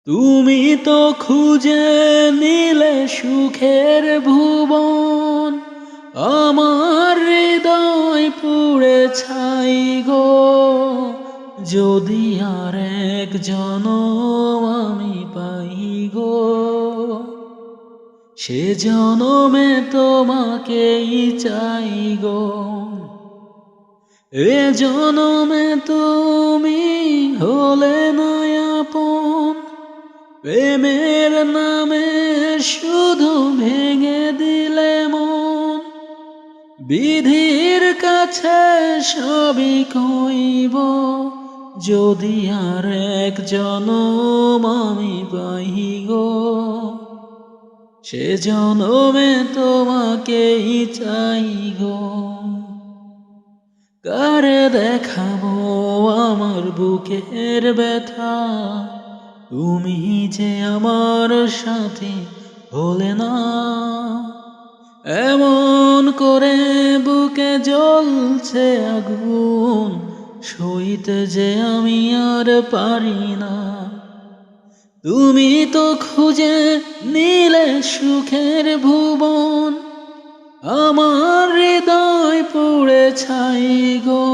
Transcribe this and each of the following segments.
তুমি তো খুঁজে নিলে সুখের ভুবন, আমার হৃদয় পুড়ে ছাই গো। যদি আর এক জনম আমি পাই গো, সে জনমে তোমাকেই চাই গো। এ জনমে তুমি হলে না আপন, প্রেমের নামে শুধু ভেঙে দিলে মন। বিধির কাছে সবই কইব, যদি আর এক জনম আমি পাই গো, সে জনমে তোমাকেই চাই গো। কারে দেখাবো আমার বুকের ব্যথা, তুমি যে আমার সাথে হলে না। এমন করে বুকে জ্বলছে আগুন, সইতে যে আমি আর পারি না। তুমি তো খুঁজে নিলে সুখের ভুবন, আমার হৃদয় পুড়ে ছাই গো।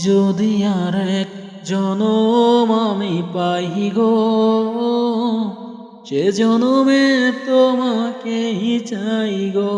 যদি আর এক জনম আমি পাই গো, সে জনমে তোমাকেই চাই গো।